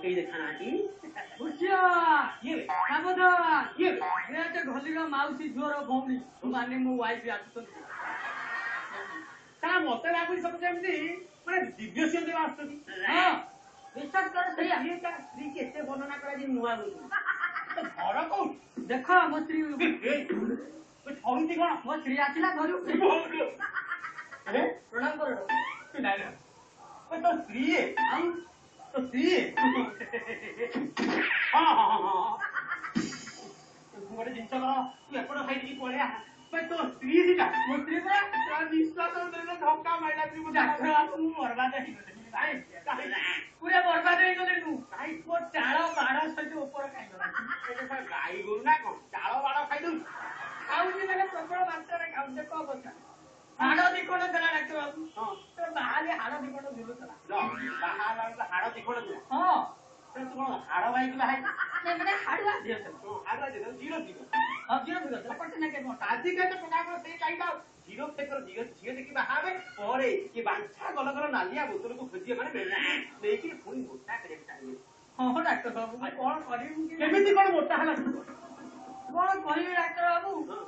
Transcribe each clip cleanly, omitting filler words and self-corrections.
केही देखानाहाନ୍ତି बुझिया ये सावधान ये ये घलिर माउसी झुअर भौणी माने मो वाइफ आସୁଛନ୍ତି ତା ମତେ ଲାଗୁଛି ସବୁ ଯେମିତି ମାନେ ଦିବ୍ୟ ସିଂହ ଦେବ ଆସୁଛନ୍ତି ହଁ ବିଶ୍ୱାସ କର ସେଇଆ ଇଏ ତା ସ୍ତ୍ରୀ କି ଏତେ ବର୍ଣ୍ଣନା କରା ଯେ ନୂଆ ବୋଧେ ଘର କୋଉଠି ଦେଖ ମୋ ସ୍ତ୍ରୀ ଠଉନ୍ତି କଣ ମୋ ସ୍ତ୍ରୀ ଆସିଲା ଘରୁ ପ୍ରଣାମ କର ନାଇଁ ନା ତୋ ସ୍ତ୍ରୀ ଆଉ ତୋ ସ୍ତ୍ରୀ ହଁ ହଁ ହଁ ହଁ ଗୋଟେ ଜିନିଷ କର ତୁ ଏପଟ ଖାଇକି ପଳେଆ ତୋ ସ୍ତ୍ରୀ ଦିଟା ମୋ ସ୍ତ୍ରୀ ପରା ନିଶ୍ୱାସ ଧକ୍କା ମାରିଲା ତୁ ଡାକ୍ତର ବାବୁ ମୁଁ ବର୍ବାଦ ହେଇଗଲି ପୁରା ବର୍ବାଦ ହେଇଗଲି ମୁଁ ମୋ ଚାଳ ବାଡ଼ ସହିତ ଉପର ଖାଇଗଲା ଗାଈ ଗୋରୁ ନା କଣ ଚାଳ ବାଡ଼ ଖାଇଦଉଛୁ ଖାଉଛି ମାନେ ପ୍ରବଳ ମାତ୍ରାରେ ଖାଉଛି ଦେଖ ଅବସ୍ଥା ହାଡ଼ ଦିଖଣ୍ଡ ଥିଲା ଡାକ୍ତର ବାବୁ ତୋର ବାହାରେ ହାଡ଼ ଦିଖଣ୍ଡ ଝୁଲୁଥିଲା ହାଡ଼ ଦିଖଣ୍ଡ ଥିଲା ହଁ ତୁ କଣ ହାଡ଼ ଭାଇକି ବାହାଇ ମାନେ ହାଡ଼ୁଆ ଝିଅ ହାଡ଼ୁଆ ଦିନ ଜିରୋ ଦିନ ଝିଅ ଝିଅ ପଟେ ନା କେମନ ଆଜିକାଲି କଥା ସେଇ ଟାଇମ୍ ଝିଅ କ୍ଷେତ୍ର ଝିଅ ଦେଖି ବାହାବେ ପରେ କି ବାଞ୍ଛା ଗଲ ଗଲ ନାଲିଆ ବୋତଲକୁ ଖୋଜିବେ ମାନେ ନେଇକି ପୁଣି ମୋଟା କରିବାକୁ ଚାହିଁବେ ହଁ ଡାକ୍ତର ବାବୁ ମୁଁ କଣ କରିବି କେମିତି କଣ ମୋଟା ହେଲା କଣ କହିବି ଡାକ୍ତର ବାବୁ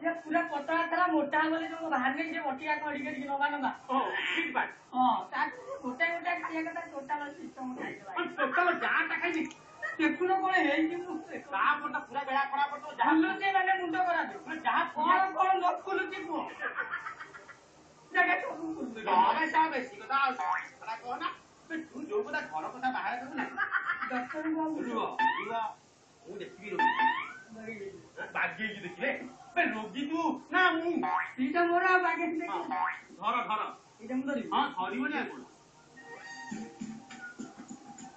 ये पूरा पतला था मोटा बोले जो बाहर में जे मोटिया कड़ी करी नवा नवा ठीक बात हां ताकि मोटा मोटा खाइया कता टोटल सिस्टम खाइला टोटल जाटा खाइबी देखुनो कोन हेई कि मु ता मोटा पूरा बेड़ा खड़ा पड़तो जाहलो से माने मुंडो करा दे जहां कोन नकुल की को जगह तो कुल गावे सा बेसी कथा खड़ा कहना तू जो कथा घर कथा बाहर करू ना डॉक्टर बाबू रुवा मु देखबी रोगी बागे की देखले बे रोगी तू ना मु सीधा मोरा बागे से घर सीधा मु धरी हां धरिबो ना कोन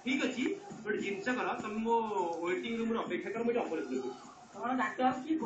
ठीक अछि गोटे जिनस कर तुम मो वेटिंग रूम रे अपेक्षा कर मु ऑपरेशन करू तोर डॉक्टर की